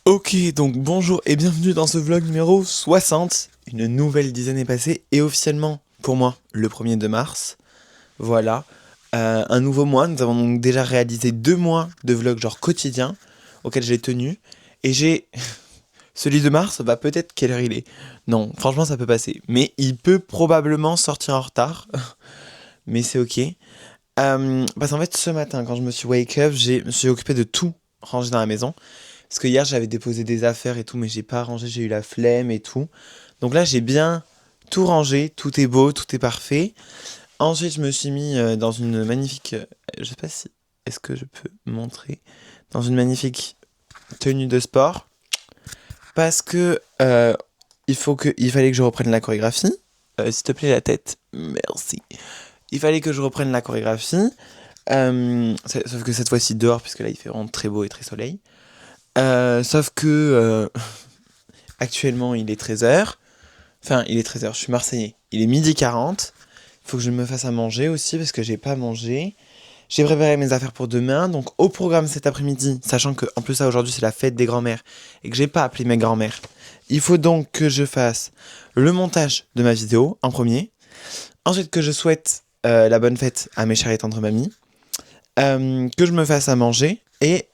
Ok, donc bonjour et bienvenue dans ce vlog numéro 60. Une nouvelle dizaine est passée et officiellement, pour moi, le 1er de mars. Voilà, un nouveau mois. Nous avons donc déjà réalisé 2 mois de vlog genre quotidien auquel j'ai tenu. Et j'ai... Celui de mars, bah peut-être quelle heure il est. Non, franchement ça peut passer. Mais il peut probablement sortir en retard. Mais c'est ok. Parce qu'en fait ce matin quand je me suis wake up, je me suis occupé de tout ranger dans la maison. Parce que hier j'avais déposé des affaires et tout, mais j'ai pas rangé, j'ai eu la flemme et tout. Donc là j'ai bien tout rangé, tout est beau, tout est parfait. Ensuite je me suis mis dans une magnifique, je sais pas si, est-ce que je peux montrer, dans une magnifique tenue de sport. Parce que il fallait que je reprenne la chorégraphie. S'il te plaît la tête, merci. Il fallait que je reprenne la chorégraphie. Sauf que cette fois-ci dehors, puisque là il fait vraiment très beau et très soleil. Sauf que actuellement il est 13h. Enfin, il est 13h, je suis marseillais. Il est 12h40. Il faut que je me fasse à manger aussi parce que j'ai pas mangé. J'ai préparé mes affaires pour demain. Donc au programme cet après-midi, sachant que en plus ça aujourd'hui c'est la fête des grands-mères et que j'ai pas appelé mes grands-mères. Il faut donc que je fasse le montage de ma vidéo en premier. Ensuite que je souhaite la bonne fête à mes chères et tendres mamies. Que je me fasse à manger. Et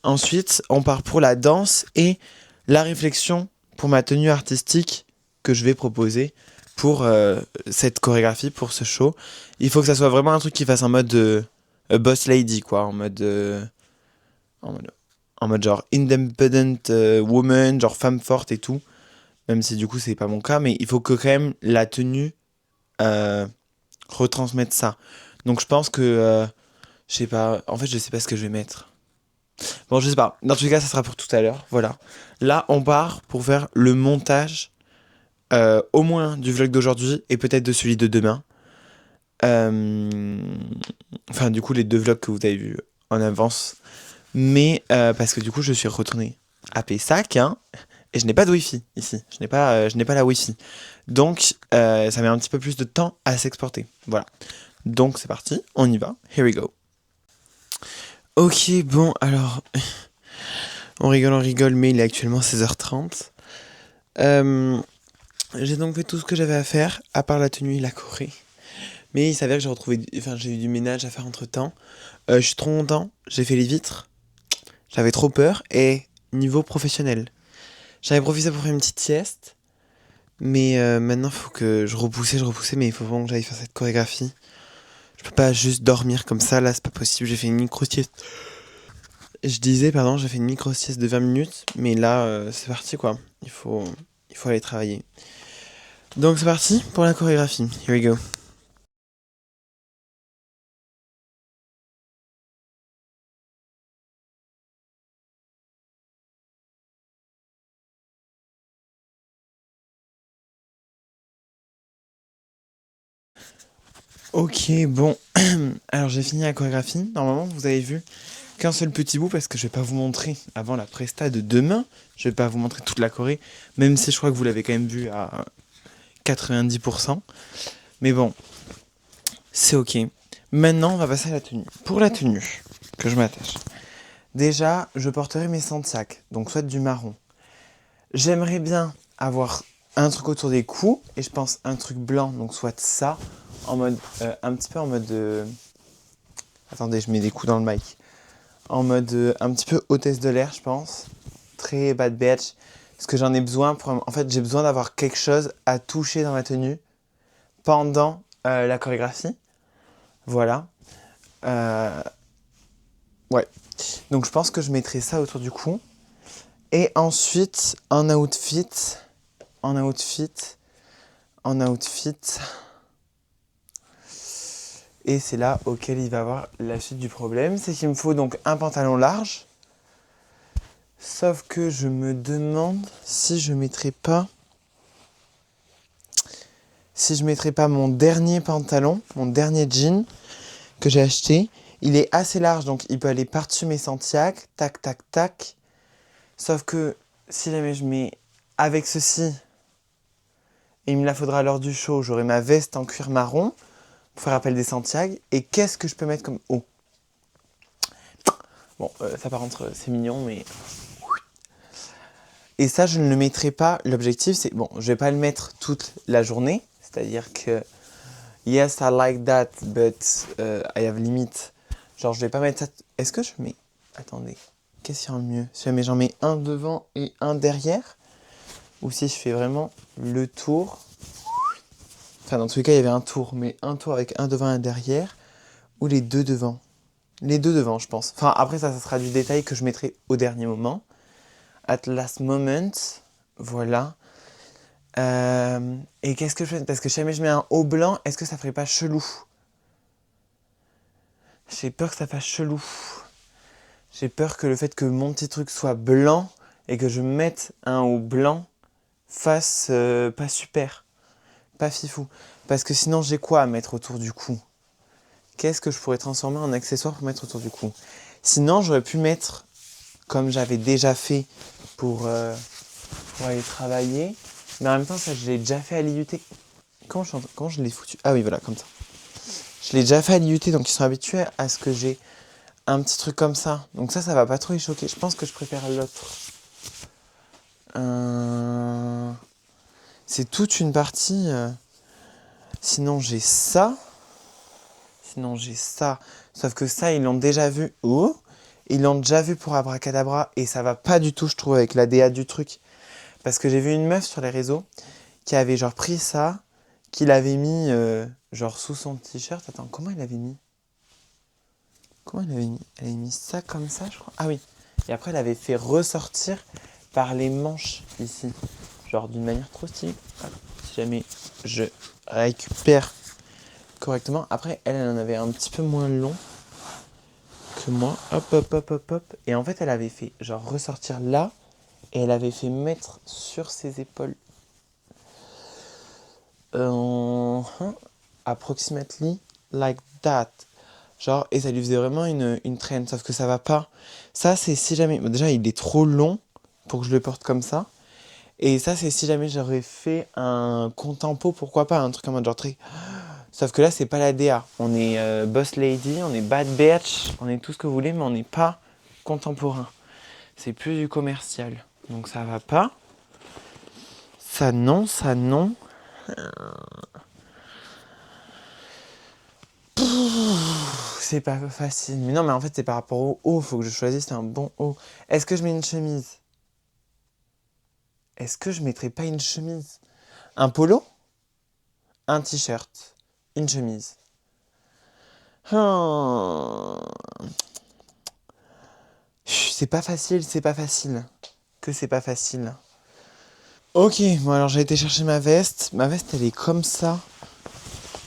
ensuite on part pour la danse et la réflexion pour ma tenue artistique que je vais proposer pour cette chorégraphie, pour ce show. Il faut que ça soit vraiment un truc qui fasse en mode boss lady, quoi, en mode, en mode genre independent woman, genre femme forte et tout. Même si du coup c'est pas mon cas, mais il faut que quand même la tenue euh, retransmette ça. Donc je pense que, je sais pas, en fait je sais pas ce que je vais mettre. Bon, je sais pas. Dans tous les cas, ça sera pour tout à l'heure. Voilà. Là, on part pour faire le montage, au moins du vlog d'aujourd'hui et peut-être de celui de demain. Euh, Enfin, du coup, les 2 vlogs que vous avez vus en avance. Mais parce que du coup, je suis retourné à Pessac, hein, et je n'ai pas de Wi-Fi ici. Je n'ai pas la Wi-Fi. Donc, ça met un petit peu plus de temps à s'exporter. Voilà. Donc, c'est parti. On y va. Here we go. Ok, bon, alors, on rigole, mais il est actuellement 16h30. Euh, j'ai donc fait tout ce que j'avais à faire, à part la tenue et la Corée. Mais il s'avère que j'ai eu du ménage à faire entre temps. Je suis trop content, j'ai fait les vitres. J'avais trop peur. Et niveau professionnel, j'avais profité pour faire une petite sieste. Mais maintenant, faut que je repoussais, mais il faut vraiment que j'aille faire cette chorégraphie. Je peux pas juste dormir comme ça, là, c'est pas possible. J'ai fait une micro-sieste. Je disais, pardon, j'ai fait une micro-sieste de 20 minutes. Mais là, c'est parti, quoi. Il faut aller travailler. Donc c'est parti pour la chorégraphie. Here we go. Ok, bon. Alors j'ai fini la chorégraphie. Normalement, vous avez vu qu'un seul petit bout parce que je vais pas vous montrer avant la presta de demain. Je vais pas vous montrer toute la choré, même si je crois que vous l'avez quand même vu à 90%. Mais bon, c'est ok. Maintenant, on va passer à la tenue. Pour la tenue que je m'attache. Déjà, je porterai mes sandsacs, donc soit du marron. J'aimerais bien avoir un truc autour des cous et je pense un truc blanc, donc soit ça, en mode un petit peu en mode attendez, je mets des coups dans le mic. En mode un petit peu hôtesse de l'air, je pense. Très bad bitch. Parce que j'en ai besoin pour... En fait, j'ai besoin d'avoir quelque chose à toucher dans ma tenue pendant la chorégraphie. Voilà. Euh, ouais. Donc je pense que je mettrai ça autour du cou. Et ensuite, en outfit... En outfit... En outfit... Et c'est là auquel il va avoir la suite du problème. C'est qu'il me faut donc un pantalon large. Sauf que je me demande si je mettrai pas... Si je mettrai pas mon dernier pantalon, mon dernier jean que j'ai acheté. Il est assez large, donc il peut aller par-dessus mes Santiago. Tac, tac, tac. Sauf que si jamais je mets avec ceci, et il me la faudra lors du show, j'aurai ma veste en cuir marron pour faire appel des Santiago. Et qu'est-ce que je peux mettre comme haut? Bon, ça par contre, c'est mignon, mais Et ça, je ne le mettrai pas. L'objectif, c'est, bon, je vais pas le mettre toute la journée. C'est-à-dire que, yes, I like that, but I have limit. Genre, je vais pas mettre ça. Est-ce que je mets. Attendez, qu'est-ce qu'il y a de mieux? Si jamais j'en mets un devant et un derrière, ou si je fais vraiment le tour. Enfin, dans tous les cas, il y avait un tour, mais un tour avec un devant et un derrière, ou les deux devant. Les deux devant, je pense. Enfin, après, ça sera du détail que je mettrai au dernier moment. At last moment, voilà. Et qu'est-ce que je fais? Parce que si jamais je mets un haut blanc, est-ce que ça ferait pas chelou? J'ai peur que ça fasse chelou. J'ai peur que le fait que mon petit truc soit blanc et que je mette un haut blanc fasse pas super, pas fifou. Parce que sinon, j'ai quoi à mettre autour du cou? Qu'est-ce que je pourrais transformer en accessoire pour mettre autour du cou? Sinon, j'aurais pu mettre, comme j'avais déjà fait pour aller travailler, mais en même temps, ça, je l'ai déjà fait à l'IUT. Comment je l'ai foutu? Ah oui, voilà, comme ça. Je l'ai déjà fait à l'IUT, donc ils sont habitués à ce que j'ai un petit truc comme ça. Donc ça va pas trop les choquer. Je pense que je préfère l'autre. C'est toute une partie. Sinon, j'ai ça. Sauf que ça, ils l'ont déjà vu. Oh, ils l'ont déjà vu pour Abracadabra. Et ça va pas du tout, je trouve, avec la DA du truc. Parce que j'ai vu une meuf sur les réseaux qui avait genre pris ça, qui l'avait mis genre sous son t-shirt. Attends, comment il avait mis? Comment elle avait mis? Elle avait mis ça comme ça, je crois. Ah oui. Et après, elle avait fait ressortir par les manches ici. Genre d'une manière trop stylée. Voilà. Si jamais je récupère correctement. Après, elle en avait un petit peu moins long que moi. Hop, hop, hop, hop, hop. Et en fait, elle avait fait genre ressortir là. Et elle avait fait mettre sur ses épaules. Approximately like that. Genre, et ça lui faisait vraiment une traîne, sauf que ça va pas. Ça, c'est si jamais. Bon, déjà, il est trop long pour que je le porte comme ça. Et ça, c'est si jamais j'aurais fait un contempo, pourquoi pas, un truc en mode genre très. Sauf que là, c'est pas la DA. On est boss lady, on est bad bitch, on est tout ce que vous voulez, mais on n'est pas contemporain. C'est plus du commercial. Donc ça va pas. Ça non, ça non. C'est pas facile. Mais non, mais en fait, c'est par rapport au haut. Faut que je choisisse un bon haut. Est-ce que je mets une chemise? Est-ce que je mettrais pas une chemise? Un polo? Un t-shirt? Une chemise? Hmm. C'est pas facile, c'est pas facile. Que c'est pas facile. Ok, bon alors j'ai été chercher ma veste. Ma veste, elle est comme ça.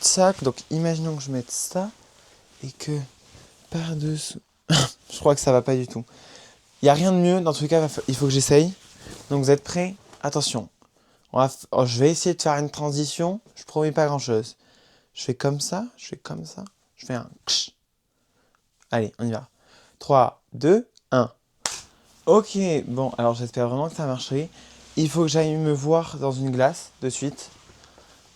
Tac, donc imaginons que je mette ça. Et que par-dessous... Je crois que ça va pas du tout. Il n'y a rien de mieux, dans tous les cas, il faut que j'essaye. Donc vous êtes prêts? Attention. Je vais essayer de faire une transition. Je promets pas grand-chose. Je fais comme ça, je fais comme ça. Je fais un ksh. Allez, on y va. 3, 2, 1. Ok, bon, alors j'espère vraiment que ça marcherait. Il faut que j'aille me voir dans une glace de suite.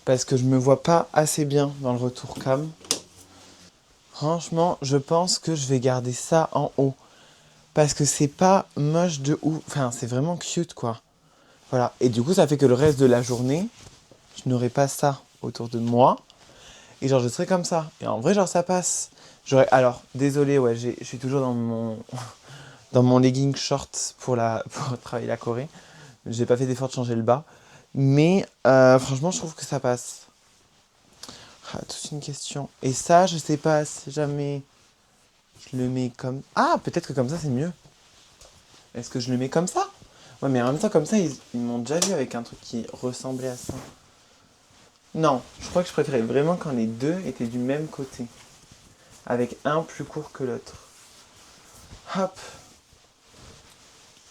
Parce que je me vois pas assez bien dans le retour cam. Franchement, je pense que je vais garder ça en haut. Parce que c'est pas moche de ouf. Enfin, c'est vraiment cute, quoi. Voilà. Et du coup, ça fait que le reste de la journée, je n'aurai pas ça autour de moi. Et genre, je serai comme ça. Et en vrai, genre, ça passe. Alors, désolé, ouais, je suis toujours dans mon legging short pour travailler la Corée. J'ai pas fait d'effort de changer le bas. Mais franchement, je trouve que ça passe. Ah, toute une question. Et ça, je sais pas si jamais je le mets comme... Ah, peut-être que comme ça, c'est mieux. Est-ce que je le mets comme ça? Ouais, mais en même temps, comme ça, ils m'ont déjà vu avec un truc qui ressemblait à ça. Non, je crois que je préférais vraiment quand les deux étaient du même côté. Avec un plus court que l'autre. Hop.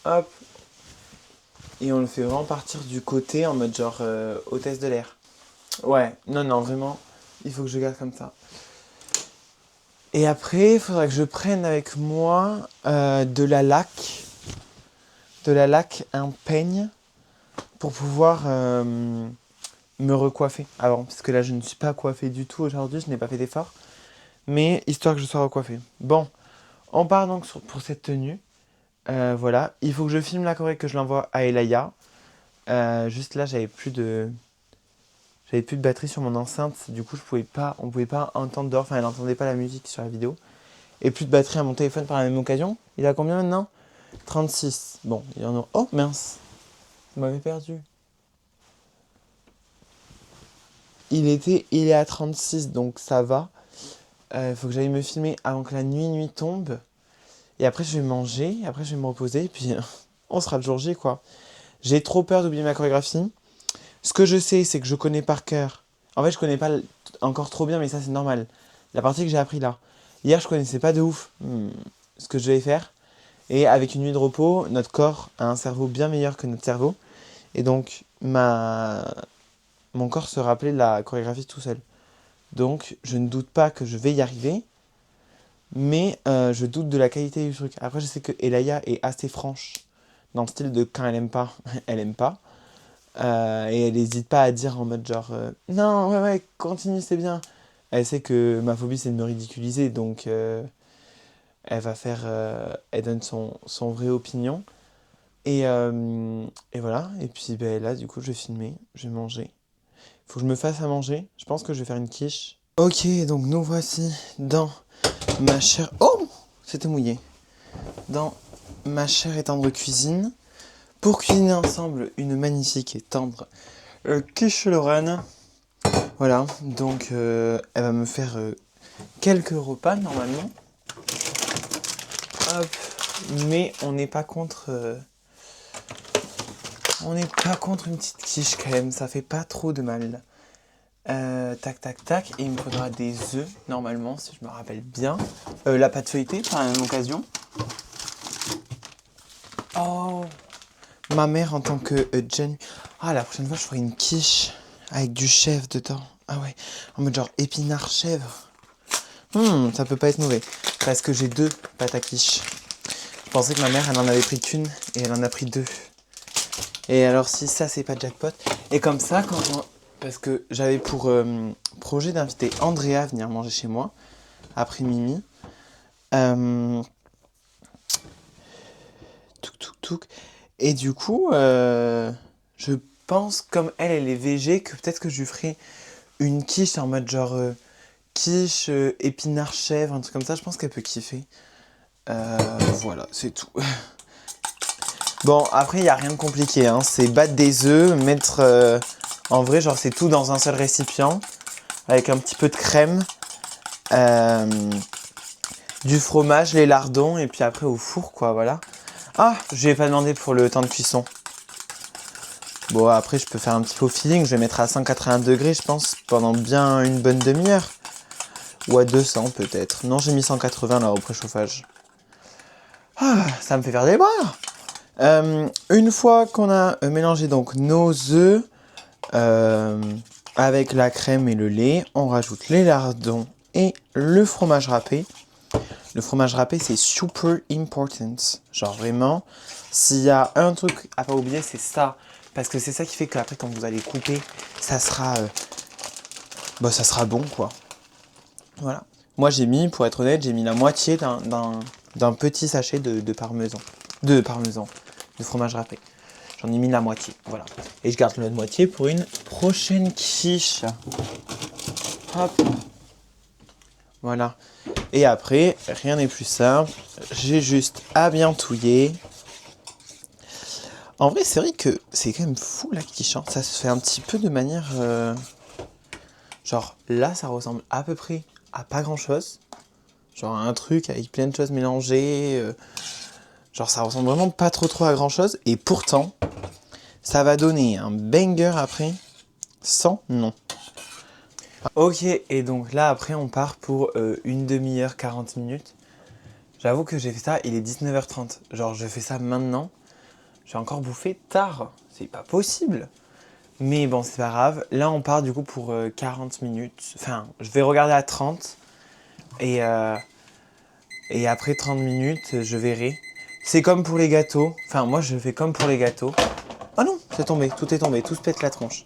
Hop. Et on le fait vraiment partir du côté en mode genre hôtesse de l'air. Ouais, non, vraiment, il faut que je garde comme ça. Et après, il faudra que je prenne avec moi de la laque. De la laque, un peigne. Pour pouvoir me recoiffer avant. Parce que là, je ne suis pas coiffé du tout aujourd'hui, je n'ai pas fait d'effort. Mais histoire que je sois recoiffé. Bon, on part donc pour cette tenue. Voilà, il faut que je filme la choré, que je l'envoie à Elaya. Juste là, j'avais plus de batterie sur mon enceinte, du coup on pouvait pas entendre dehors, enfin elle n'entendait pas la musique sur la vidéo. Et plus de batterie à mon téléphone par la même occasion. Il a combien maintenant? 36. Bon, il y en a... Oh mince, vous m'avez perdu. Il est à 36, donc ça va. Il faut que j'aille me filmer avant que la nuit tombe. Et après je vais manger, après je vais me reposer, et puis on sera le jour J quoi. J'ai trop peur d'oublier ma chorégraphie. Ce que je sais, c'est que je connais par cœur. En fait, je connais pas encore trop bien, mais ça c'est normal. La partie que j'ai appris là. Hier, je connaissais pas de ouf ce que je vais faire. Et avec une nuit de repos, notre corps a un cerveau bien meilleur que notre cerveau. Et donc, mon corps se rappelait de la chorégraphie tout seul. Donc, je ne doute pas que je vais y arriver. Mais je doute de la qualité du truc. Après, je sais que Elaya est assez franche. Dans le style de quand elle aime pas, elle aime pas. Et elle n'hésite pas à dire en mode genre non, ouais, continue, c'est bien. Elle sait que ma phobie c'est de me ridiculiser, donc elle donne son vrai opinion. Et voilà, et puis ben, là du coup je vais filmer, je vais manger. Faut que je me fasse à manger, je pense que je vais faire une quiche. Ok, donc nous voici dans ma chère... Oh, c'était mouillé. Dans ma chère et tendre cuisine, pour cuisiner ensemble une magnifique et tendre quiche Lorraine. Voilà, donc elle va me faire quelques repas normalement. Hop. Mais on n'est pas contre une petite quiche quand même, ça fait pas trop de mal. Tac tac tac, et il me faudra des œufs normalement si je me rappelle bien. La pâte feuilletée par la même occasion. Oh, ma mère en tant que Jen. Ah, la prochaine fois je ferai une quiche avec du chèvre dedans. Ah ouais, en mode genre épinard chèvre. Ça peut pas être mauvais. Parce que j'ai 2 pâtes à quiche. Je pensais que ma mère, elle en avait pris qu'une et elle en a pris 2. Et alors si ça, c'est pas jackpot. Et comme ça, parce que j'avais pour projet d'inviter Andrea à venir manger chez moi, après Mimi. Touk. Et du coup, je pense, comme elle est végé, que peut-être que je lui ferai une quiche en mode genre quiche, épinard chèvre, un truc comme ça. Je pense qu'elle peut kiffer. Voilà, c'est tout. Bon, après, il n'y a rien de compliqué. Hein. C'est battre des œufs, mettre... en vrai, genre, c'est tout dans un seul récipient. Avec un petit peu de crème. Du fromage, les lardons. Et puis après, au four, quoi, voilà. Ah, je n'ai pas demandé pour le temps de cuisson. Bon, après, je peux faire un petit peu au feeling. Je vais mettre à 180 degrés, je pense, pendant bien une bonne demi-heure. Ou à 200, peut-être. Non, j'ai mis 180, là, au préchauffage. Ah, ça me fait faire des bras. Une fois qu'on a mélangé donc nos œufs avec la crème et le lait, on rajoute les lardons et le fromage râpé. Le fromage râpé, c'est super important. Genre vraiment, s'il y a un truc à pas oublier, c'est ça. Parce que c'est ça qui fait qu'après, quand vous allez couper, ça sera bon, quoi. Voilà. Moi, pour être honnête, j'ai mis la moitié d'un petit sachet de parmesan. De fromage râpé. J'en ai mis la moitié, voilà. Et je garde l'autre moitié pour une prochaine quiche. Hop. Voilà. Et après, rien n'est plus simple. J'ai juste à bien touiller. En vrai, c'est vrai que c'est quand même fou la quiche. Hein. Ça se fait un petit peu de manière... Genre, là, ça ressemble à peu près à pas grand-chose. Genre un truc avec plein de choses mélangées. Genre, ça ressemble vraiment pas trop à grand-chose. Et pourtant... ça va donner un banger après, sans nom. Ok, et donc là après on part pour une demi-heure, 40 minutes. J'avoue que j'ai fait ça, il est 19h30. Genre je fais ça maintenant. J'ai encore bouffé tard. C'est pas possible. Mais bon, c'est pas grave. Là on part du coup pour 40 minutes. Enfin, je vais regarder à 30. Et après 30 minutes, je verrai. C'est comme pour les gâteaux. Enfin, moi je fais comme pour les gâteaux. Oh non, c'est tombé, tout est tombé, tout se pète la tronche.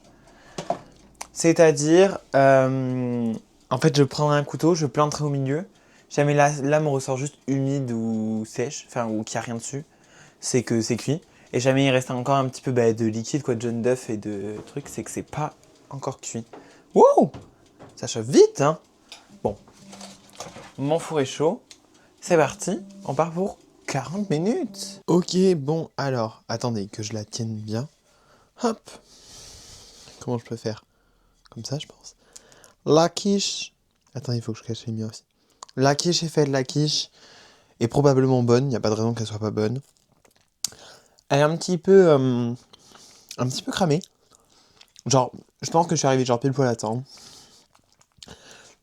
C'est-à-dire, en fait, je prendrai un couteau, je planterai au milieu. Jamais la lame ressort juste humide ou sèche, enfin, ou qu'il n'y a rien dessus. c'est que c'est cuit. Et jamais il reste encore un petit peu de liquide, quoi, de jaune d'œuf et de trucs, c'est que c'est pas encore cuit. Wow! Ça chauffe vite, hein? Bon, mon four est chaud. C'est parti, on part pour 40 minutes. Ok, bon, alors, attendez, que je la tienne bien. Hop. Comment je peux faire? Comme ça, je pense. La quiche. Attends, il faut que je cache les miens aussi. La quiche est faite, la quiche est probablement bonne, il n'y a pas de raison qu'elle soit pas bonne. Elle est un petit peu cramée. Genre, je pense que je suis arrivé genre pile poil à temps.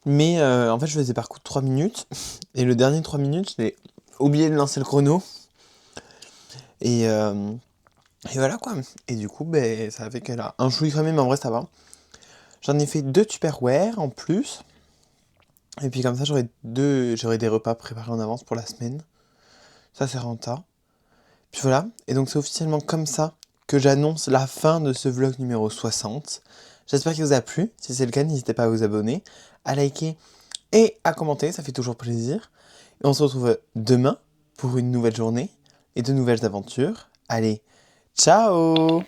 Mais en fait, je faisais par coup de 3 minutes. Et le dernier 3 minutes, j'ai oublié de lancer le chrono. Et voilà quoi. Et du coup, ça a fait qu'elle a un chouï cramé, mais en vrai, ça va. J'en ai fait 2 Tupperware en plus. Et puis comme ça, j'aurai des repas préparés en avance pour la semaine. Ça, c'est renta. Puis voilà. Et donc, c'est officiellement comme ça que j'annonce la fin de ce vlog numéro 60. J'espère qu'il vous a plu. Si c'est le cas, n'hésitez pas à vous abonner, à liker et à commenter. Ça fait toujours plaisir. Et on se retrouve demain pour une nouvelle journée et de nouvelles aventures. Allez, ciao!